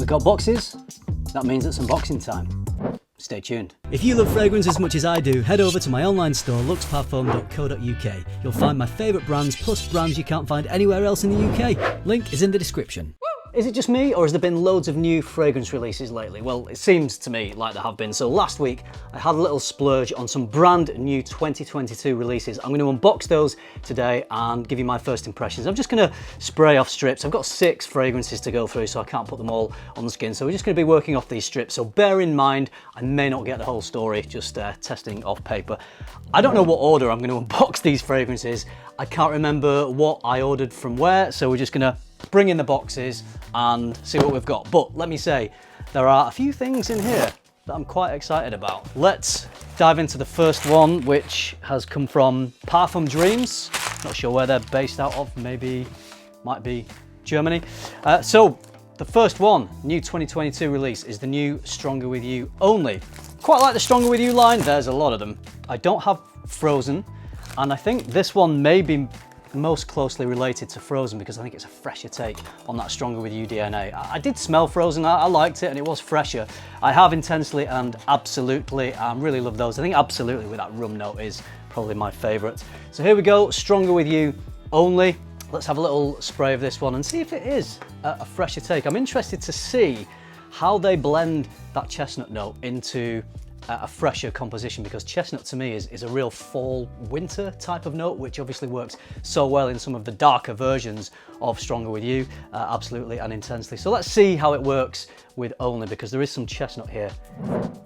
got boxes? That means it's unboxing time. Stay tuned. If you love fragrance as much as I do, head over to my online store luxparfum.co.uk. You'll find my favourite brands plus brands you can't find anywhere else in the UK. Link is in the description. Is it just me, or has there been loads of new fragrance releases lately? Well, it seems to me like there have been. So last week, I had a little splurge on some brand new 2022 releases. I'm going to unbox those today and give you my first impressions. I'm just going to spray off strips. I've got 6 fragrances to go through, so I can't put them all on the skin. So we're just going to be working off these strips. So bear in mind, I may not get the whole story, just testing off paper. I don't know what order I'm going to unbox these fragrances. I can't remember what I ordered from where, so we're just going to bring in the boxes and see what we've got. But let me say, there are a few things in here that I'm quite excited about. Let's dive into the first one, which has come from Parfum Dreams. Not sure where they're based out of, might be Germany. So the first one, new 2022 release, is the new Stronger With You Only. Quite like the Stronger With You line, there's a lot of them. I don't have Frozen, and I think this one may be most closely related to Frozen because I think it's a fresher take on that Stronger With You DNA. I did smell Frozen, I liked it, and it was fresher. I have Intensely and Absolutely, I really love those. I think Absolutely with that rum note is probably my favourite. So here we go, Stronger With You Only. Let's have a little spray of this one and see if it is a fresher take. I'm interested to see how they blend that chestnut note into a fresher composition, because chestnut to me is a real fall winter type of note, which obviously works so well in some of the darker versions of Stronger With You, Absolutely and Intensely. So let's see how it works with Only, because there is some chestnut here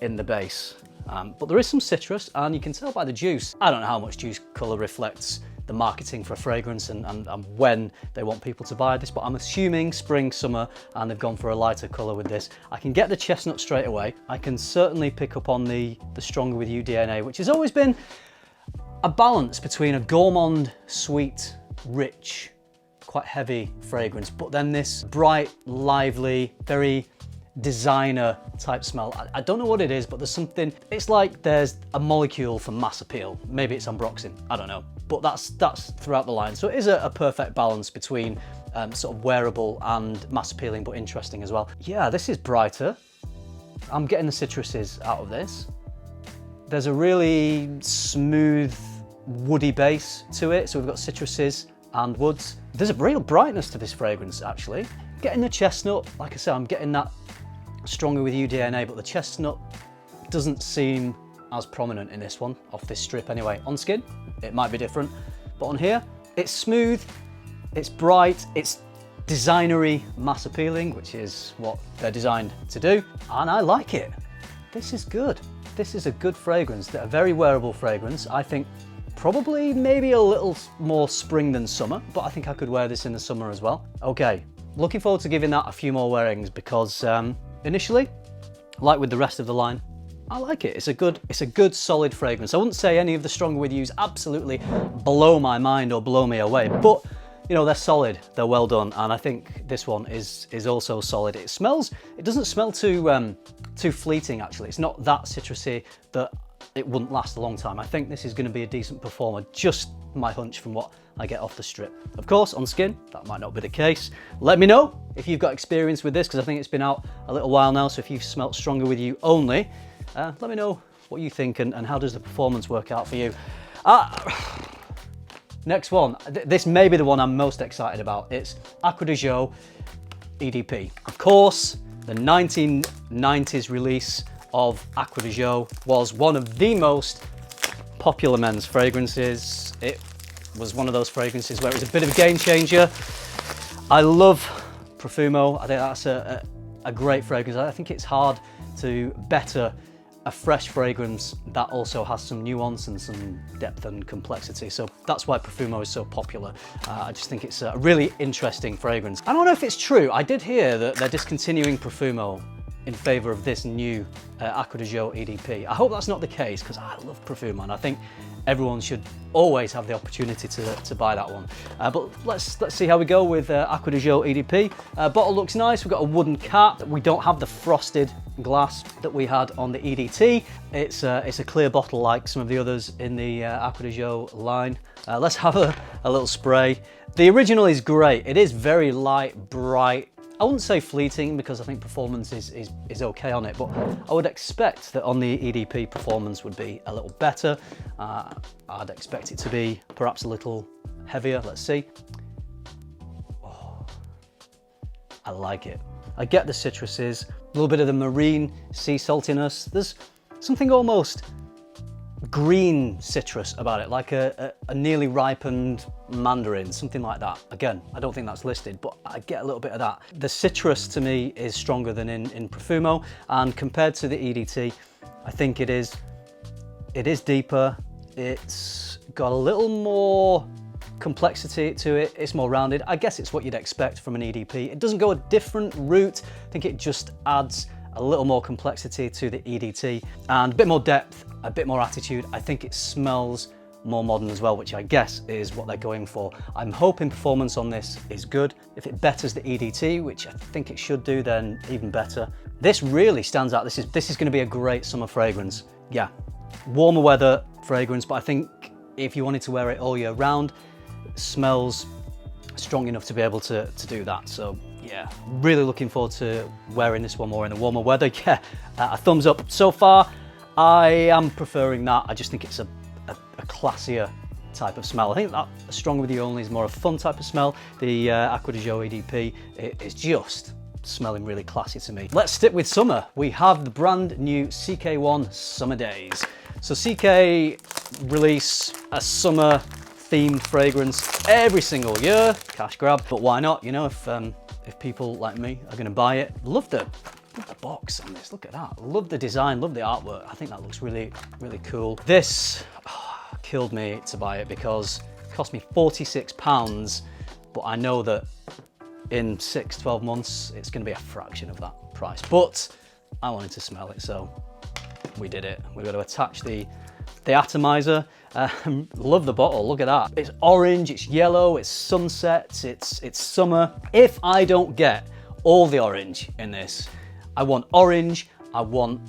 in the base, but there is some citrus, and you can tell by the juice. I don't know how much juice colour reflects the marketing for a fragrance and when they want people to buy this, but I'm assuming spring, summer, and they've gone for a lighter colour with this. I can get the chestnut straight away. I can certainly pick up on the Stronger With You DNA, which has always been a balance between a gourmand, sweet, rich, quite heavy fragrance, but then this bright, lively, very designer type smell. I don't know what it is, but there's something, it's like there's a molecule for mass appeal. Maybe it's ambroxan, I don't know. But that's throughout the line. So it is a perfect balance between sort of wearable and mass appealing, but interesting as well. Yeah, this is brighter. I'm getting the citruses out of this. There's a really smooth, woody base to it. So we've got citruses and woods. There's a real brightness to this fragrance, actually. Getting the chestnut, like I said, I'm getting that Stronger With You DNA, but the chestnut doesn't seem as prominent in this one, off this strip anyway. On skin, it might be different, but on here, it's smooth, it's bright, it's designery, mass appealing, which is what they're designed to do, and I like it. This is good. This is a good fragrance, a very wearable fragrance. I think probably maybe a little more spring than summer, but I think I could wear this in the summer as well. Okay, looking forward to giving that a few more wearings, because initially, like with the rest of the line, I like it. It's a good solid fragrance. I wouldn't say any of the Stronger With Yous absolutely blow my mind or blow me away, but you know, they're solid, they're well done, and I think this one is also solid. It doesn't smell too fleeting actually. It's not that citrusy that it wouldn't last a long time. I think this is going to be a decent performer, just my hunch from what I get off the strip. Of course, on skin, that might not be the case. Let me know if you've got experience with this, because I think it's been out a little while now, so if you've smelt Stronger With You Only, let me know what you think and how does the performance work out for you. Next one, this may be the one I'm most excited about. It's Acqua di Gio EDP. Of course, the 1990s release of Acqua di Gio was one of the most popular men's fragrances. It was one of those fragrances where it was a bit of a game changer. I love Profumo. I think that's a great fragrance. I think it's hard to better a fresh fragrance that also has some nuance and some depth and complexity. So that's why Profumo is so popular. I just think it's a really interesting fragrance. I don't know if it's true. I did hear that they're discontinuing Profumo in favour of this new Acqua di Gio EDP. I hope that's not the case, because I love Profumo and I think everyone should always have the opportunity to buy that one. But let's see how we go with Acqua di Gio EDP. Bottle looks nice. We've got a wooden cap. We don't have the frosted glass that we had on the EDT. It's a clear bottle like some of the others in the Acqua di Gio line. Let's have a little spray. The original is great. It is very light, bright, I wouldn't say fleeting because I think performance is okay on it, but I would expect that on the EDP performance would be a little better. I'd expect it to be perhaps a little heavier. Let's see. Oh, I like it. I get the citruses, a little bit of the marine sea saltiness. There's something almost green citrus about it, like a nearly ripened mandarin, something like that. Again, I don't think that's listed, but I get a little bit of that. The citrus to me is stronger than in Profumo, and compared to the EDT, I think it is deeper. It's got a little more complexity to it. It's more rounded. I guess it's what you'd expect from an EDP. It doesn't go a different route. I think it just adds a little more complexity to the EDT and a bit more depth, a bit more attitude. I think it smells more modern as well, which I guess is what they're going for. I'm hoping performance on this is good. If it betters the EDT, which I think it should do, then even better. This really stands out. This is going to be a great summer fragrance. Yeah, warmer weather fragrance, but I think if you wanted to wear it all year round, it smells strong enough to be able to do that. So yeah, really looking forward to wearing this one more in the warmer weather. Yeah, a thumbs up. So far, I am preferring that. I just think it's a classier type of smell. I think that Strong With You Only is more a fun type of smell. The Acqua di Gio EDP is just smelling really classy to me. Let's stick with summer. We have the brand new CK One Summer Daze. So CK release a summer themed fragrance every single year. Cash grab, but why not? You know, if people like me are going to buy it. Love the box on this. Look at that. Love the design. Love the artwork. I think that looks really, really cool. This killed me to buy it because it cost me £46, but I know that in 6-12 months it's going to be a fraction of that price. But I wanted to smell it, so we did it. We've got to attach the atomizer. Love the bottle. Look at that. It's orange, it's yellow, it's sunset, it's summer. If I don't get all the orange in this, I want orange, I want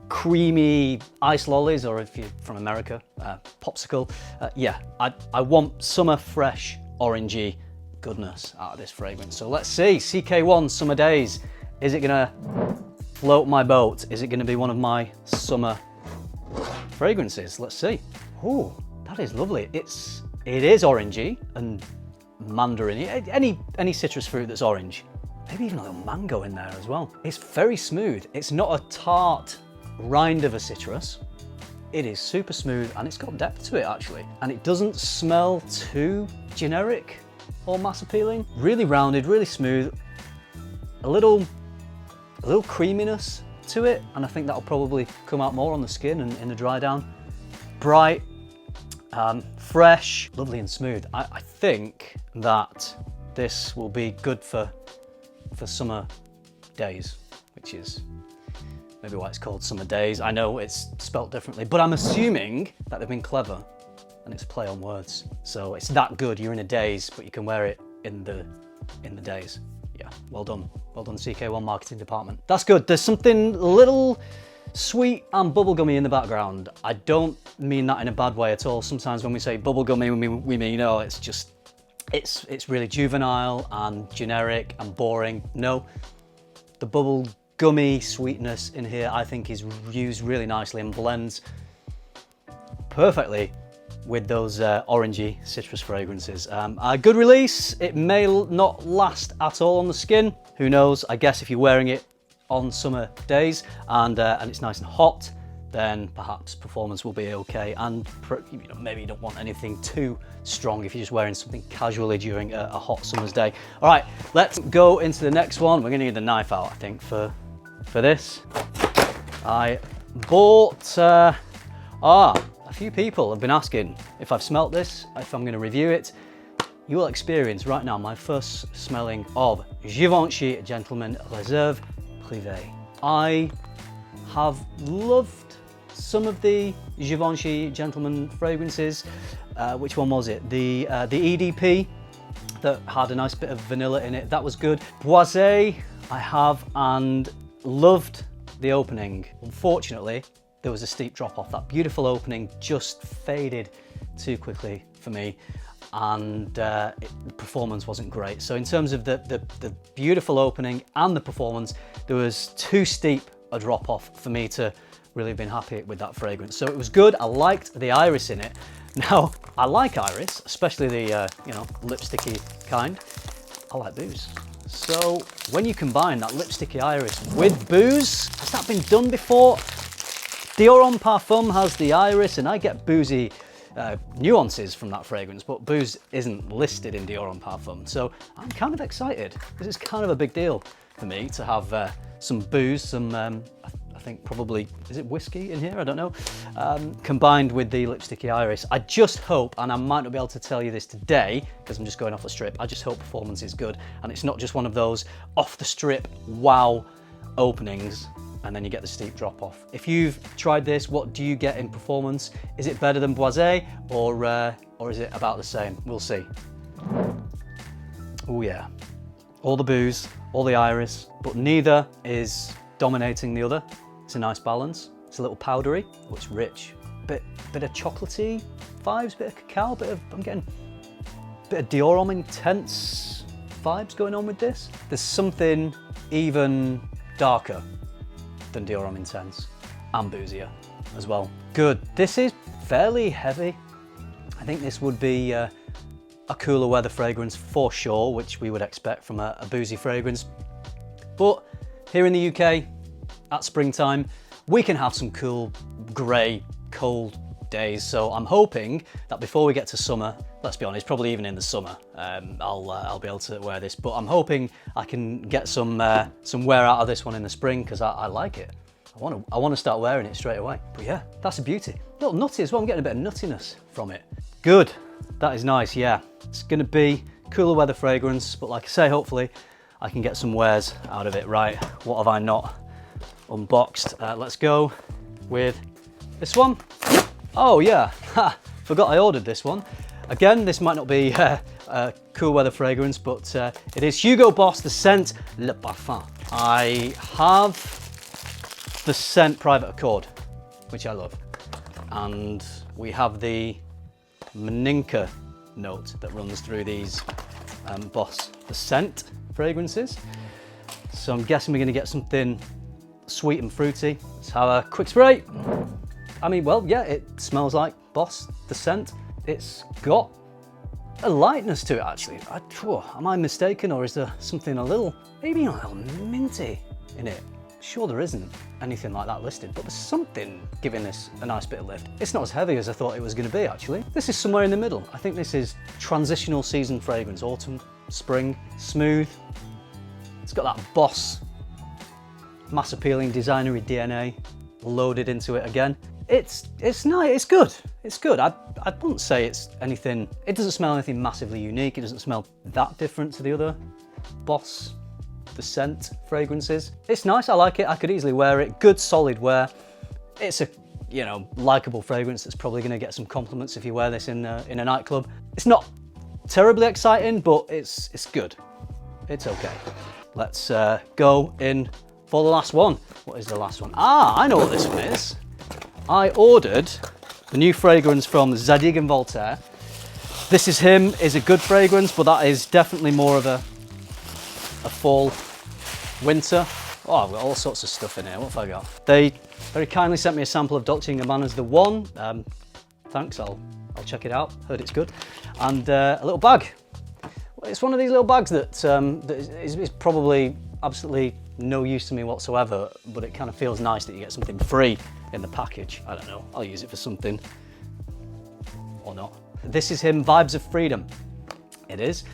creamy ice lollies, or if you're from America, popsicle. Yeah, I want summer fresh orangey goodness out of this fragrance. So let's see, CK One Summer Daze. Is it gonna float my boat? Is it gonna be one of my summer fragrances? Let's see. Oh, that is lovely. It is orangey and mandarin-y. Any citrus fruit that's orange. Maybe even a little mango in there as well. It's very smooth. It's not a tart rind of a citrus. It is super smooth and it's got depth to it actually. And it doesn't smell too generic or mass appealing. Really rounded, really smooth. A little creaminess to it, and I think that'll probably come out more on the skin and in the dry down. Bright, fresh, lovely and smooth. I think that this will be good for summer days, which is maybe why it's called Summer Daze. I know it's spelt differently, but I'm assuming that they've been clever and it's a play on words. So it's that good, you're in a daze, but you can wear it in the days. Yeah, well done. Well done, CK1 marketing department. That's good. There's something a little sweet and bubblegummy in the background. I don't mean that in a bad way at all. Sometimes when we say bubblegummy, we mean, oh, it's just, it's really juvenile and generic and boring. No, the bubblegummy sweetness in here, I think, is used really nicely and blends perfectly with those orangey citrus fragrances. A good release. It may not last at all on the skin. Who knows? I guess if you're wearing it on summer days and it's nice and hot, then perhaps performance will be okay. And you know, maybe you don't want anything too strong if you're just wearing something casually during a hot summer's day. All right, let's go into the next one. We're gonna need the knife out, I think, for this. I bought, a few people have been asking if I've smelt this, if I'm going to review it. You will experience right now my first smelling of Givenchy Gentleman Reserve Privee. I have loved some of the Givenchy Gentleman fragrances. Which one was it? The EDP that had a nice bit of vanilla in it. That was good. Boisé I have, and loved the opening. Unfortunately, there was a steep drop off. That beautiful opening just faded too quickly for me. and the performance wasn't great. So in terms of the beautiful opening and the performance, there was too steep a drop off for me to really have been happy with that fragrance. So it was good. I liked the iris in it. Now, I like iris, especially the lipsticky kind. I like booze. So when you combine that lipsticky iris with booze, has that been done before? Dior Homme Parfum has the iris, and I get boozy nuances from that fragrance, but booze isn't listed in Dior Homme Parfum. So I'm kind of excited. This is kind of a big deal for me to have some booze, some, I think probably, is it whiskey in here? I don't know. Combined with the lipsticky iris. I just hope, and I might not be able to tell you this today because I'm just going off the strip, I just hope performance is good and it's not just one of those off the strip wow openings and then you get the steep drop off. If you've tried this, what do you get in performance? Is it better than Boisé or is it about the same? We'll see. Oh yeah, all the booze, all the iris, but neither is dominating the other. It's a nice balance. It's a little powdery, oh, it's rich. Bit of chocolatey vibes, bit of cacao, I'm getting a bit of Dior Homme intense vibes going on with this. There's something even darker than Dior Homme Intense and boozier as well. Good. This is fairly heavy. I think this would be a cooler weather fragrance for sure, which we would expect from a boozy fragrance. But here in the UK, at springtime, we can have some cool, grey, cold days. So I'm hoping that before we get to summer, let's be honest, probably even in the summer, I'll be able to wear this. But I'm hoping I can get some wear out of this one in the spring because I like it. I want to start wearing it straight away. But yeah, that's a beauty. A little nutty as well. I'm getting a bit of nuttiness from it. Good. That is nice. Yeah, it's going to be cooler weather fragrance, but like I say, hopefully I can get some wears out of it. Right, what have I not unboxed? Let's go with this one. Oh yeah, forgot I ordered this one. Again, this might not be a cool weather fragrance, but it is Hugo Boss, the Scent Le Parfum. I have the scent Private Accord, which I love. And we have the Maninka note that runs through these Boss, the Scent fragrances. So I'm guessing we're gonna get something sweet and fruity. Let's have a quick spray. I mean, well, yeah, it smells like Boss, the Scent. It's got a lightness to it, actually. Am I mistaken, or is there something maybe a little minty in it? Sure, there isn't anything like that listed, but there's something giving this a nice bit of lift. It's not as heavy as I thought it was going to be, actually. This is somewhere in the middle. I think this is transitional season fragrance, autumn, spring, smooth. It's got that Boss mass appealing designery DNA loaded into it again. It's nice, it's good. It's good. I wouldn't say it's anything, it doesn't smell anything massively unique. It doesn't smell that different to the other Boss, the Scent fragrances. It's nice, I like it. I could easily wear it. Good solid wear. It's a, likable fragrance that's probably gonna get some compliments if you wear this in a nightclub. It's not terribly exciting, but it's good. It's okay. Let's go in for the last one. What is the last one? Ah, I know what this one is. I ordered the new fragrance from Zadig and Voltaire. This is him, is a good fragrance, but that is definitely more of a fall, winter. Oh, I've got all sorts of stuff in here. What have I got? They very kindly sent me a sample of Dolce & Gabbana's The One. Thanks, I'll check it out. Heard it's good. And a little bag. It's one of these little bags that is probably absolutely no use to me whatsoever, but it kind of feels nice that you get something free in the package. I don't know, I'll use it for something or not. This is him, Vibes of Freedom. It is.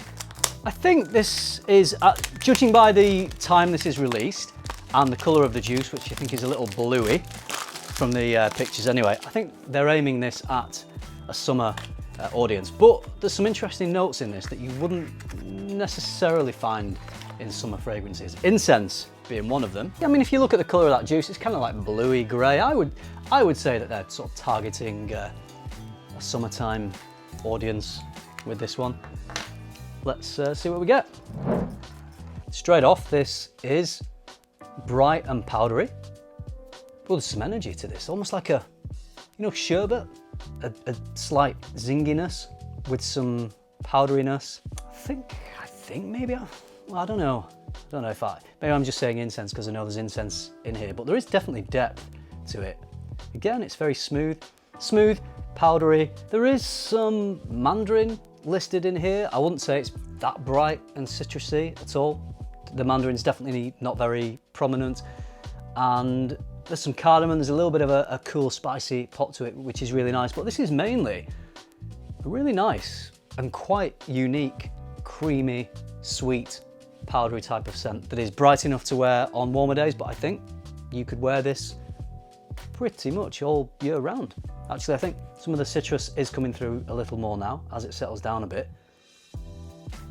I think this is, judging by the time this is released and the colour of the juice, which I think is a little bluey from the pictures anyway, I think they're aiming this at a summer audience. But there's some interesting notes in this that you wouldn't necessarily find in summer fragrances. Incense being one of them. I mean, if you look at the colour of that juice, it's kind of like bluey grey. I would say that they're sort of targeting a summertime audience with this one. Let's see what we get. Straight off, this is bright and powdery. Well, there's some energy to this, almost like a, sherbet, a slight zinginess with some powderiness. I think maybe, well, I don't know. Maybe I'm just saying incense because I know there's incense in here, but there is definitely depth to it. Again, it's very smooth, powdery. There is some mandarin listed in here. I wouldn't say it's that bright and citrusy at all. The mandarin's definitely not very prominent. And there's some cardamom, there's a little bit of a cool spicy pop to it, which is really nice. But this is mainly a really nice and quite unique, creamy, sweet, powdery type of scent that is bright enough to wear on warmer days, but I think you could wear this pretty much all year round. Actually, I think some of the citrus is coming through a little more now as it settles down a bit.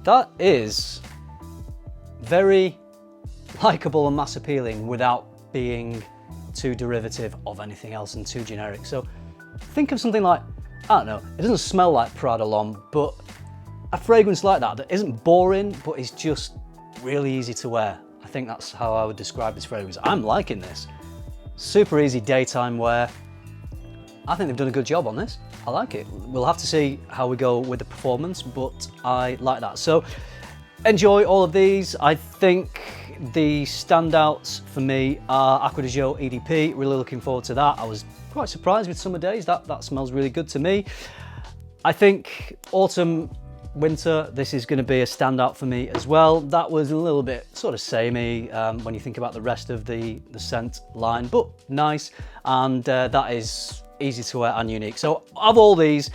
That is very likable and mass appealing without being too derivative of anything else and too generic. So think of something like, I don't know, it doesn't smell like Prada L'Homme, but a fragrance like that isn't boring, but is just really easy to wear. I think that's how I would describe this fragrance. I'm liking this. Super easy daytime wear. I think they've done a good job on this. I like it. We'll have to see how we go with the performance, but I like that. So enjoy all of these. I think the standouts for me are Acqua di Gio EDP. Really looking forward to that. I was quite surprised with Summer Daze. That smells really good to me. I think autumn, winter, this is going to be a standout for me as well. That was a little bit sort of samey when you think about the rest of the scent line, but nice. And that is easy to wear and unique. So of all these,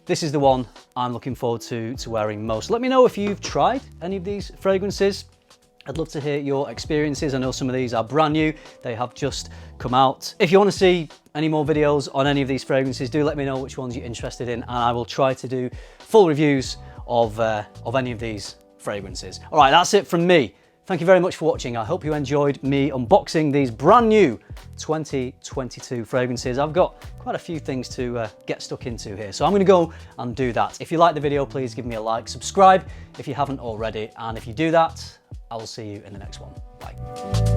this is the one I'm looking forward to wearing most. Let me know if you've tried any of these fragrances. I'd love to hear your experiences. I know some of these are brand new. They have just come out. If you want to see any more videos on any of these fragrances, do let me know which ones you're interested in, and I will try to do full reviews of any of these fragrances. All right, that's it from me. Thank you very much for watching. I hope you enjoyed me unboxing these brand new 2022 fragrances. I've got quite a few things to get stuck into here, so I'm going to go and do that. If you like the video, please give me a like, subscribe if you haven't already, and if you do that, I will see you in the next one. Bye.